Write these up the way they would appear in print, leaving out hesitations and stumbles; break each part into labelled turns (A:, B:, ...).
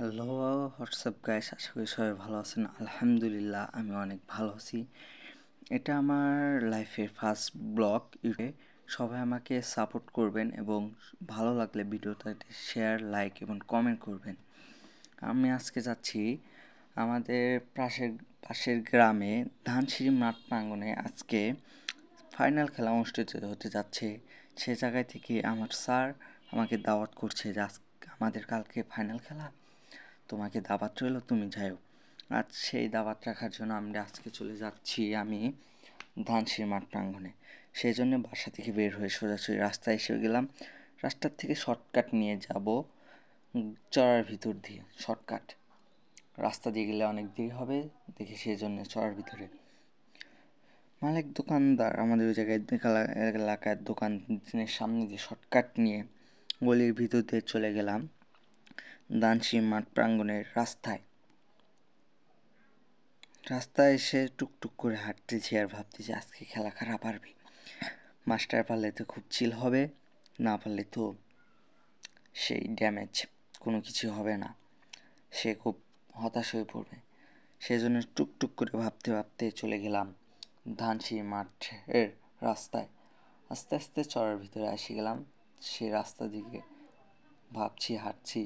A: Hello WhatsApp guys, আশা করি সবাই ভালো আছেন। আলহামদুলিল্লাহ আমি অনেক ভালো আছি। এটা আমার লাইফের ফার্স্ট ব্লগ ইউটিউবে। সবাই আমাকে সাপোর্ট করবেন এবং ভালো লাগলে ভিডিওটাতে শেয়ার, লাইক এবং কমেন্ট করবেন। আমি আজকে যাচ্ছি আমাদের পাশের গ্রামে ধানসিঁড়ি মাঠ প্রাঙ্গণে। আজকে ফাইনাল খেলা অনুষ্ঠিত হতে যাচ্ছে। সে জায়গায় থেকে আমার স্যার আমাকে দাওয়াত করছে যে আমাদের কালকে ফাইনাল খেলা, তোমাকে দাওয়াত রইল, তুমি যাও। আজ সেই দাওয়াত রাখার জন্য আমরা আজকে চলে যাচ্ছি আমি ধানসিঁড়ি মাঠ প্রাঙ্গণে। সেই জন্য বাসা থেকে বের হয়ে সোজাসুজি রাস্তায় এসে গেলাম। রাস্তার থেকে শর্টকাট নিয়ে যাব চড়ার ভিতর দিয়ে। শর্টকাট রাস্তা দিয়ে গেলে অনেক দেরি হবে দেখে সেই জন্য চড়ার ভিতরে মালিক দোকানদার আমাদের ওই জায়গায় এলাকার দোকানের সামনে দিয়ে শর্টকাট নিয়ে গলির ভিতর দিয়ে চলে গেলাম ধানসিঁড়ি মাঠ প্রাঙ্গণের রাস্তায় এসে টুকটুক করে হাঁটতেছি আর ভাবতেছি আজকে খেলা কারা পারবে। মাস্টার পারলে তো খুব চিল হবে, না পারলে তো সেই ড্যামেজ, কোনো কিছু হবে না, সে খুব হতাশ হয়ে পড়বে। সেই জন্য টুকটুক করে ভাবতে ভাবতে চলে গেলাম ধানসিঁড়ি মাঠের রাস্তায়। আস্তে আস্তে চড়ার ভিতরে এসে গেলাম। সে রাস্তা দিকে ভাবছি, হাঁটছি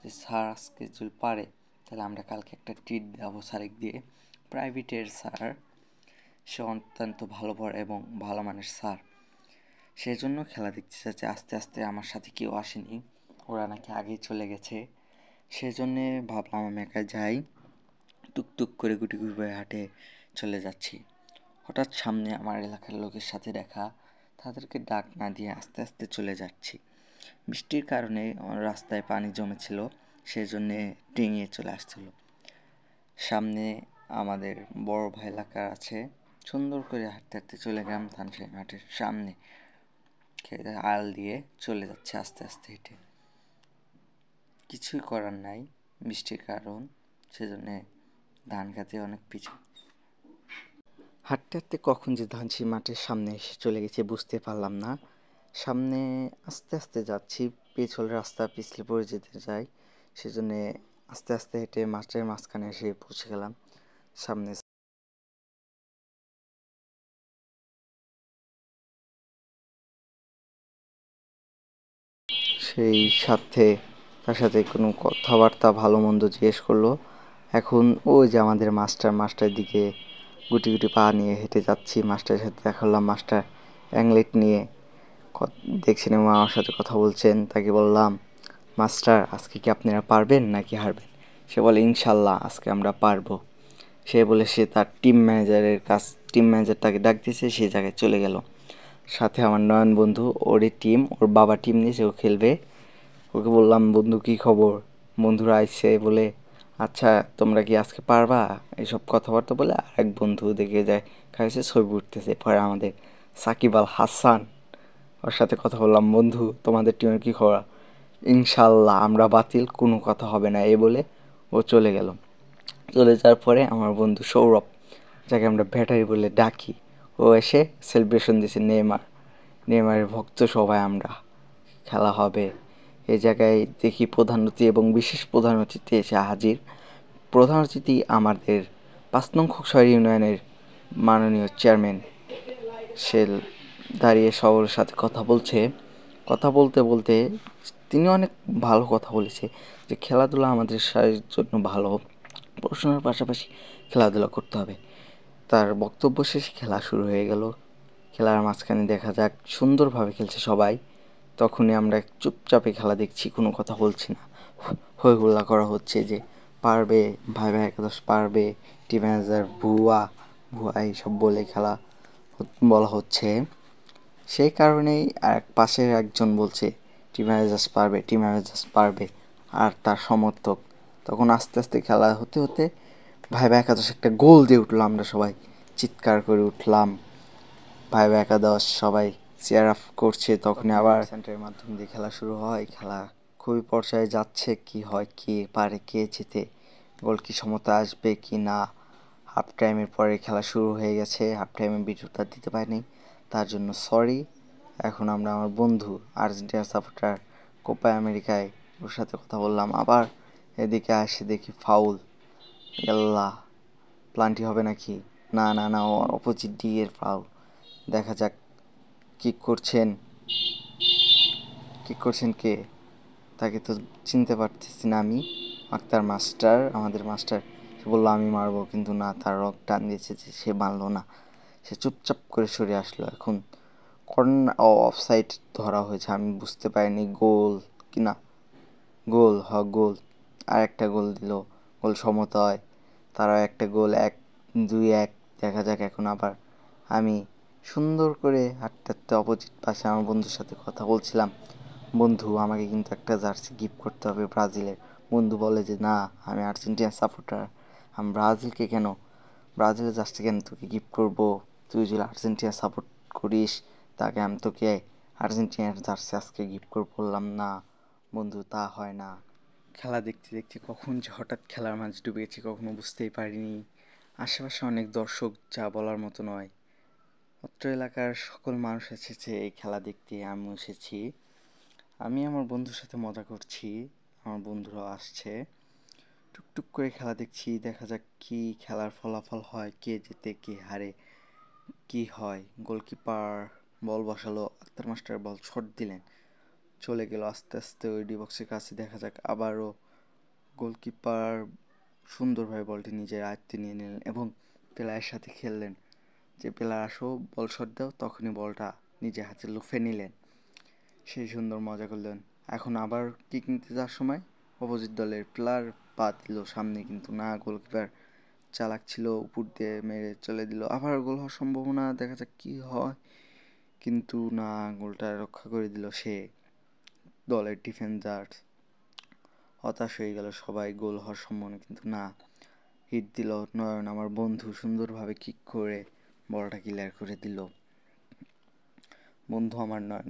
A: যে স্যার আজকে যদি পারে তাহলে আমরা কালকে একটা ট্রিট দেবো স্যারেক দিয়ে। প্রাইভেটের স্যার, সে অত্যন্ত ভালো পড়ে এবং ভালো মানের স্যার। সেই জন্য খেলা দেখতে চাচ্ছে। আস্তে আস্তে আমার সাথে কেউ আসেনি, ওরা নাকি আগেই চলে গেছে। সেই জন্যে ভাবলাম আমি একা যাই। টুকটুক করে গুটি গুটি করে হাঁটে চলে যাচ্ছি। হঠাৎ সামনে আমার এলাকার লোকের সাথে দেখা, তাদেরকে ডাক না দিয়ে আস্তে আস্তে চলে যাচ্ছি। বৃষ্টির কারণে রাস্তায় পানি জমেছিল, সেই জন্যে ডিঙিয়ে চলে আসছিল। সামনে আমাদের বড় ভাই এলাকা আছে। সুন্দর করে হাঁটতে হাঁটতে চলে গেলাম ধানসিঁড়ি মাঠের সামনে। আল দিয়ে চলে যাচ্ছে আস্তে আস্তে হেঁটে। কিছুই করার নাই, বৃষ্টির কারণ, সেজন্যে ধান খেতে অনেক পিছু। হাঁটতে হাঁটতে কখন যে ধানসিঁড়ি মাঠের সামনে এসে চলে গেছে বুঝতে পারলাম না। সামনে আস্তে আস্তে যাচ্ছি, পিছল রাস্তা পিছলে পড়ে যেতে যাই, সেজন্যে আস্তে আস্তে হেঁটে মাঠের মাঝখানে এসে পৌঁছে গেলাম। সামনে সেই সাথে তার সাথে কোনো কথাবার্তা ভালো মন্দ জিজ্ঞেস করলো। এখন ওই যে আমাদের মাস্টার দিকে গুটি গুটি পা নিয়ে হেঁটে যাচ্ছি। মাস্টারের সাথে দেখা করলাম। মাস্টার অ্যাংলেট নিয়ে দেখছেন এবং আমার সাথে কথা বলছেন। তাকে বললাম, মাস্টার আজকে কি আপনারা পারবেন নাকি হারবেন? সে বলে, ইনশাল্লাহ আজকে আমরা পারবো। সে বলে সে তার টিম ম্যানেজার তাকে ডাক দিয়েছে, সেই জায়গায় চলে গেল। সাথে আমার নয়ন বন্ধু, ওরই টিম, ওর বাবা টিম নিয়ে সেও খেলবে। ওকে বললাম, বন্ধু কী খবর? বন্ধুরা আইসে বলে, আচ্ছা তোমরা কি আজকে পারবা? এইসব কথাবার্তা বলে আর এক বন্ধু দেখে যায় খাইছে, ছবি উঠতেছে। পরে আমাদের সাকিব আল হাসান, ওর সাথে কথা বললাম, বন্ধু তোমাদের টিমের কী খবর? ইনশাল্লাহ আমরা বাতিল, কোনো কথা হবে না, এই বলে ও চলে গেল। চলে যাওয়ার পরে আমার বন্ধু সৌরভ, যাকে আমরা ব্যাটারি বলে ডাকি, ও এসে সেলিব্রেশন দিয়েছে। নেইমারের ভক্ত সবাই আমরা, খেলা হবে। এই জায়গায় দেখি প্রধান অতিথি এবং বিশেষ প্রধান অতিথি এসে হাজির। প্রধান অতিথি আমাদের 5 নং খোকসার ইউনিয়নের মাননীয় চেয়ারম্যান। সে দাঁড়িয়ে সবার সাথে কথা বলছে। কথা বলতে বলতে তিনি অনেক ভালো কথা বলেছে যে খেলাধুলা আমাদের শরীরের জন্য ভালো, পড়াশোনার পাশাপাশি খেলাধুলা করতে হবে। তার বক্তব্য শেষে খেলা শুরু হয়ে গেল। খেলার মাঝখানে দেখা যাক সুন্দরভাবে খেলছে সবাই। তখনই আমরা চুপচাপে খেলা দেখছি, কোনো কথা বলছি না। হইহুল্লা করা হচ্ছে যে পারবে, ভাই ভাই একাদশ পারবে, টিম ম্যানেজার ভুয়া ভুয়া এইসব বলে খেলা বলা হচ্ছে। সেই কারণেই আর পাশের একজন বলছে টিম ম্যানেজার্স পারবে, আর তার সমর্থক। তখন আস্তে আস্তে খেলা হতে হতে ভাই ভাই একাদশ একটা গোল দিয়ে উঠলো। আমরা সবাই চিৎকার করে উঠলাম, ভাই ভাই একাদশ, সবাই চেয়ার আপ করছে। তখন আবার সেন্টারের মাধ্যমে দিয়ে খেলা শুরু হয়। খেলা খুবই পর্যায়ে যাচ্ছে, কি হয়, কে পারে, কে জিতে, গোল কি সমতা আসবে কি না। হাফ টাইমের পরে খেলা শুরু হয়ে গেছে। হাফ টাইমে ভিডিওটা দিতে পারিনি, তার জন্য সরি। এখন আমরা আমার বন্ধু আর্জেন্টিনা সাপোর্টার কোপা আমেরিকায়, ওর সাথে কথা বললাম। আবার এদিকে আসে দেখি ফাউল। আল্লাহ, প্লান্টি হবে নাকি? না না না, অপোজিট দিকের ফাউল। দেখা যাক কিক করছেন, কিক করছেন কে? তাকে তো চিনতে পারতেছি না আমি। আক্তার মাস্টার, আমাদের মাস্টার। সে বললো আমি মারবো, কিন্তু না, তার রক টান দিয়েছে যে সে মারলো না। সে চুপচাপ করে সরে আসলো। এখন কর্নার ও অফসাইড ধরা হয়েছে, আমি বুঝতে পারিনি গোল কি না। গোল, গোল। আর একটা গোল দিল, গোল সমতা হয়। তারা একটা গোল, 1-2-1। দেখা যাক এখন আবার। আমি সুন্দর করে হাঁটতে হাঁটতে অপোজিট পাশে আমার বন্ধুর সাথে কথা বলছিলাম, বন্ধু আমাকে কিন্তু একটা জার্সি গিফট করতে হবে ব্রাজিলের। বন্ধু বলে যে না, আমি আর্জেন্টিনার সাপোর্টার, আমি ব্রাজিলকে কেন, ব্রাজিলের জার্সি কেন তোকে গিফট করব? তুই যদি আর্জেন্টিনা সাপোর্ট করিস, তাকে আমি তোকে আর্জেন্টিনার জার্সি আজকে গিফট করে বললাম না বন্ধু, তা হয় না। খেলা দেখতে দেখতে কখন যে হঠাৎ খেলার মাঝে ডুবে গেছি কখনো বুঝতেই পারিনি। আশেপাশে অনেক দর্শক, যা বলার মতো নয়। অত্র এলাকার সকল মানুষ এসেছে এই খেলা দেখতে, আমিও এসেছি। আমি আমার বন্ধুর সাথে মজা করছি, আমার বন্ধুরাও আসছে। টুকটুক করে খেলা দেখছি, দেখা যাক কি খেলার ফলাফল হয়, কে জেতে কে হারে, কি হয়। গোলকিপার বল বসালো, আক্তার মাস্টার বল শট দিলেন, চলে গেল আস্তে আস্তে ওই ডি বক্সের কাছে। দেখা যাক আবারও গোলকিপার সুন্দরভাবে বলটি নিজের আয়ত্তে নিয়ে নিলেন এবং প্লেয়ারের সাথে খেললেন যে প্লেয়ার আসো বল শট দাও, তখনই বলটা নিজে হাতে লুফে নিলেন। সেই সুন্দর মজা করলেন। এখন আবার কিক নিতে যাওয়ার সময় অপোজিট দলের প্লেয়ার পা দিল সামনে, কিন্তু না, গোলকিপার চালাক ছিল, উপর দিয়ে মেরে চলে দিল। আবার গোল হওয়ার সম্ভাবনা, দেখা যাক কি হয়, কিন্তু না, গোলটা রক্ষা করে দিল সে দলের ডিফেন্ডার। হতাশ হয়ে গেল সবাই গোল হওয়ার সম্ভাবনা, কিন্তু না, হিট দিল নয়ন, আমার বন্ধু সুন্দরভাবে কিক করে বলটা ক্লিয়ার করে দিল। বন্ধু আমার নয়ন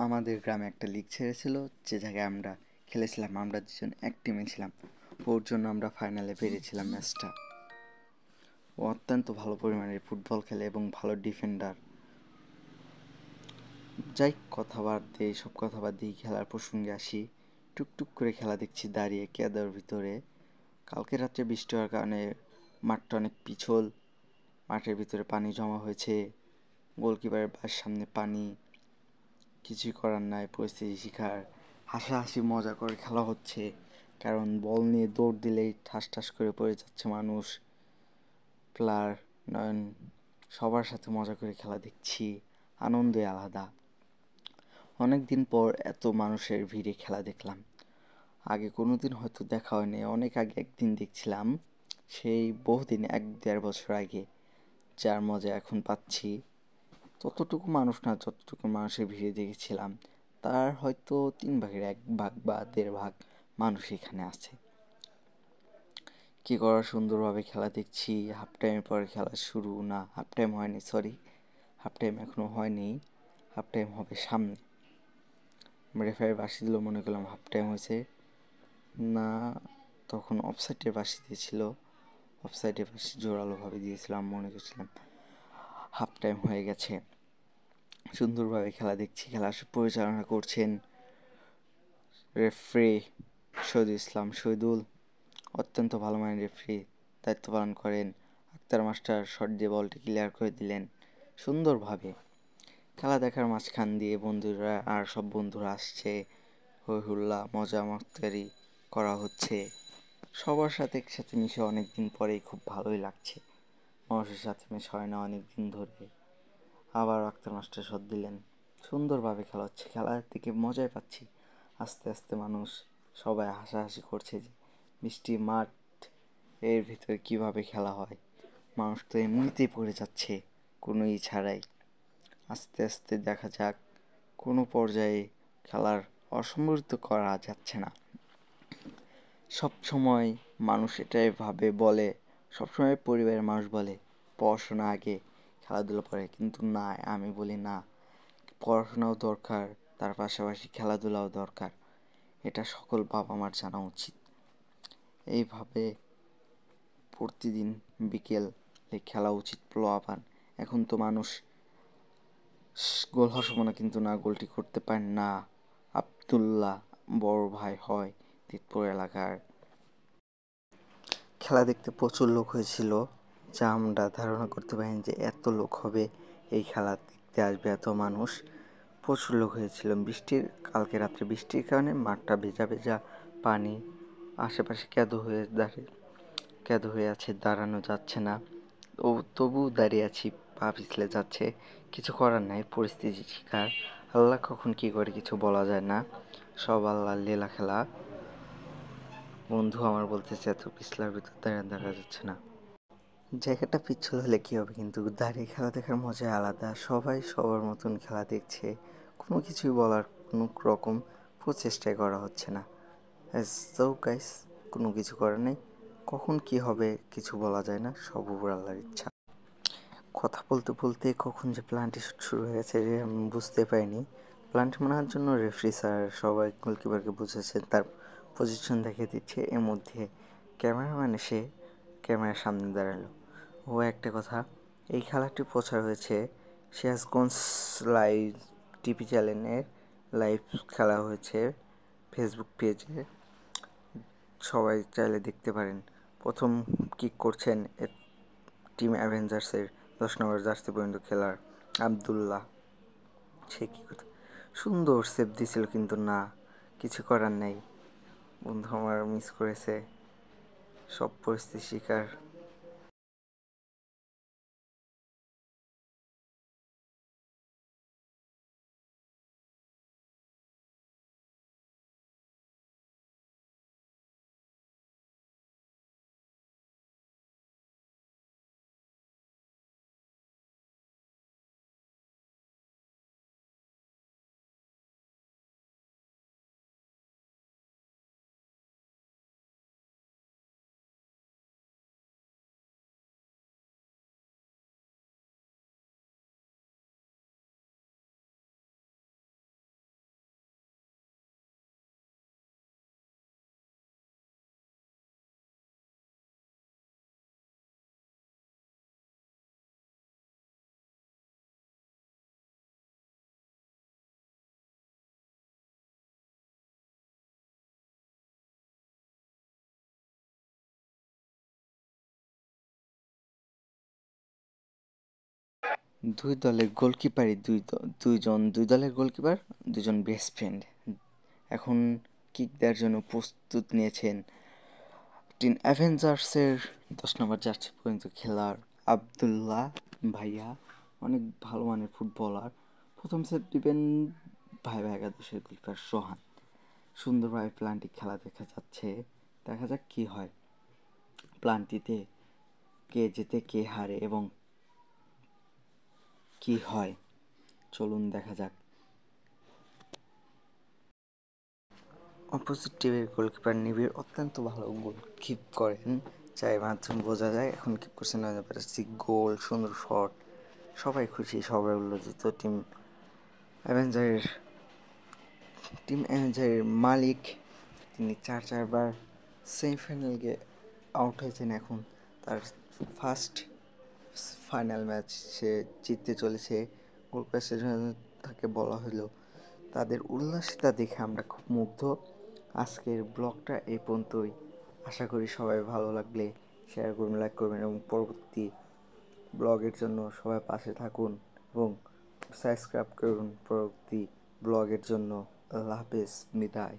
A: আমাদের গ্রামে একটা লিগ ছেড়েছিল, যে জায়গায় আমরা খেলেছিলাম, আমরা দুজন এক টিমে ছিলাম, ওর জন্য আমরা ফাইনালে পেরেছিলাম ম্যাচটা। ও অত্যন্ত ভালো পরিমাণে ফুটবল খেলে এবং ভালো ডিফেন্ডার। যাই কথা বাদ দিয়ে, সব কথা বাদ দিয়ে খেলার প্রসঙ্গে আসি। টুকটুক করে খেলা দেখছি দাঁড়িয়ে কেদার ভিতরে। কালকে রাত্রে বৃষ্টি হওয়ার কারণে মাঠটা অনেক পিছল, মাঠের ভিতরে পানি জমা হয়েছে, গোলকিপারের বাসার সামনে পানি। কিছুই করার নাই, পরিস্থিতি শিকার। হাসাহাসি মজা করে খেলা হচ্ছে, কারণ বল নিয়ে দৌড় দিলেই ঠাস ঠাস করে পড়ে যাচ্ছে মানুষ। প্লেয়ার নয়ন সবার সাথে মজা করে খেলা দেখছি, আনন্দই আলাদা। অনেক দিন পর এত মানুষের ভিড়ে খেলা দেখলাম, আগে কোনো দিন হয়তো দেখা হয়নি। অনেক আগে একদিন দেখছিলাম, সেই বহুদিন, 1-1.5 বছর আগে, যার মজা এখন পাচ্ছি। ততটুকু মানুষ না যতটুকু মানুষের ভিড়ে দেখেছিলাম, তার হয়তো 1/3 বা 1.5 ভাগ মানুষ এখানে আছে। কী করার, সুন্দরভাবে খেলা দেখছি। হাফ টাইমের পরে খেলা শুরু, না হাফ টাইম হয়নি, সরি, হাফ টাইম এখনও হয়নি, হাফ টাইম হবে সামনে। রেফারি বাঁশি দিল, মনে করলাম হাফ টাইম হয়েছে, না, তখন অফসাইডের বাঁশি দিয়েছিল। অফসাইডের বাঁশি জোরালোভাবে দিয়েছিলাম, মনে করছিলাম হাফ টাইম হয়ে গেছে। সুন্দরভাবে খেলা দেখছি, খেলা পরিচালনা করছেন রেফারি শহীদুল ইসলাম শহীদুল, অত্যন্ত ভালো মানের রেফারি, দায়িত্ব পালন করেন। আক্তার মাস্টার শট দিয়ে বলটি ক্লিয়ার করে দিলেন সুন্দরভাবে। খেলা দেখার মাঝখান দিয়ে বন্ধুরা আর সব বন্ধুরা আসছে, হই হুল্লা মজা মস্তারি করা হচ্ছে। সবার সাথে একসাথে মিশে অনেক দিন পরেই খুব ভালোই লাগছে। মানুষের সাথে মেশা হয় না অনেক দিন ধরে। আবার আক্তার মাস্টার শট দিলেন, সুন্দরভাবে খেলা হচ্ছে, খেলার দিকে মজাই পাচ্ছি। আস্তে আস্তে মানুষ সবাই হাসাহাসি করছে যে বৃষ্টি মাঠ এর ভিতরে কীভাবে খেলা হয়, মানুষ তো এমনিতেই পড়ে যাচ্ছে কোনো ছাড়াই। আস্তে আস্তে দেখা যাক, কোনো পর্যায়ে খেলার অসম্পূর্ণ করা যাচ্ছে না। সব সময় মানুষ এটাই ভাবে, বলে, সবসময় পরিবারের মানুষ বলে পড়াশোনা আগে খেলাধুলো পরে, কিন্তু না, আমি বলি না, পড়াশোনাও দরকার, তার পাশাপাশি খেলাধুলাও দরকার। এটা সকল বাবা মার জানা উচিত। এইভাবে প্রতিদিন বিকেলে খেলা উচিত পোলাপান। এখন তো মানুষ গোল হওয়ার সম্ভাবনা, কিন্তু না, গোলটি করতে পারেন না। আবদুল্লাহ বড় ভাই হয় তিতপুর এলাকার, খেলা দেখতে প্রচুর লোক হয়েছিল, যা আমরা ধারণা করতে পারিনি যে এত লোক হবে, এই খেলা দেখতে আসবে এত মানুষ। প্রচুর লোক হয়েছিল। কালকে রাত্রে বৃষ্টির কারণে মাঠটা ভেজা ভেজা পানি, আশেপাশে ক্যাদো হয়ে আছে, দাঁড়ানো যাচ্ছে না। তবু দাঁড়িয়ে আছি, পা পিছলে যাচ্ছে। কিছু করার নাই, পরিস্থিতি শিকার। আল্লাহ কখন কি করে কিছু বলা যায় না, সব আল্লাহর লীলা খেলা। বন্ধু আমার বলতেছে এত পিছলার ভিতর দাঁড়িয়ে দেখা যাচ্ছে না। জায়গাটা পিচ্ছিল হলে কী হবে, কিন্তু দাঁড়িয়ে খেলা দেখার মজাই আলাদা। সবাই সবার মতন খেলা দেখছে, কোনো কিছুই বলার কোনো রকম প্রচেষ্টাই করা হচ্ছে না। সো গাইস, কোনো কিছু করার নেই। কখন কি হবে কিছু বলা যায় না, সব উপর আল্লাহর ইচ্ছা। কথা বলতে বলতে কখন যে প্ল্যান্টি শুট শুরু হয়ে গেছে যে আমি বুঝতে পারিনি। প্ল্যান্ট মারার জন্য রেফারি স্যার সবাই গোলকিপারকে বুঝেছে, তার পজিশন দেখে দিচ্ছে। এর মধ্যে ক্যামেরাম্যান এসে ক্যামেরার সামনে দাঁড়ালো। ও একটা কথা, এই খেলাটি প্রচার হয়েছে সিরাজগঞ্জ লাইভ টিভি চ্যানেলের লাইভ খেলা হয়েছে ফেসবুক পেজে, সবাই চাইলে দেখতে পারেন। প্রথম কিক করছেন টিম অ্যাভেঞ্জার্সের 10 নম্বর জার্সি পর্যন্ত খেলার আবদুল্লাহ। সে কী কথা, সুন্দর সেভ দিছিল, কিন্তু না, কিছু করার নেই। বন্ধু আমার মিস করেছে, সব পরিস্থিতি শিকার। দুই দলের গোলকিপার, দুজন বেস্ট ফ্রেন্ড। এখন কিক দেওয়ার জন্য প্রস্তুত নিয়েছেন টিম অ্যাভেঞ্জার্সের 10 নম্বর জার্সি পর্যন্ত খেলার আবদুল্লাহ ভাইয়া, অনেক ভালো মানের ফুটবলার। প্রথম সেট দিবেন ভাই একাদশের গোলকিপার সোহান। সুন্দরভাবে প্ল্যানটি খেলা দেখা যাচ্ছে, দেখা যাক কী হয়। প্ল্যানটিতে কে জেতে কে হারে এবং কি হয়, চলুন দেখা যাক। অপোজিট টিমের গোলকিপার নিবিড় অত্যন্ত ভালো গোল কিপ করেন, যার মাধ্যমে বোঝা যায় এখন কিপ করছেন না পারছি। গোল, সুন্দর শট, সবাই খুশি, সবাই উল্লসিত। অ্যাভেঞ্জারের টিম অ্যাভেঞ্জারের মালিক, তিনি চারবার সেমিফাইনাল গিয়ে আউট হয়েছেন। এখন তার ফার্স্ট ফাইনাল ম্যাচ সে জিততে চলেছে। গোলকিপারের জন্য তাকে বলা হলো। তাদের উল্লাসিতা দেখে আমরা খুব মুগ্ধ। আজকের ব্লগটা এই পর্যন্তই। আশা করি সবাই ভালো লাগলে শেয়ার করবেন, লাইক করবেন এবং পরবর্তী ব্লগের জন্য সবাই পাশে থাকুন এবং সাবস্ক্রাইব করুন পরবর্তী ব্লগের জন্য। আল্লাহ হাফেজ, বিদায়।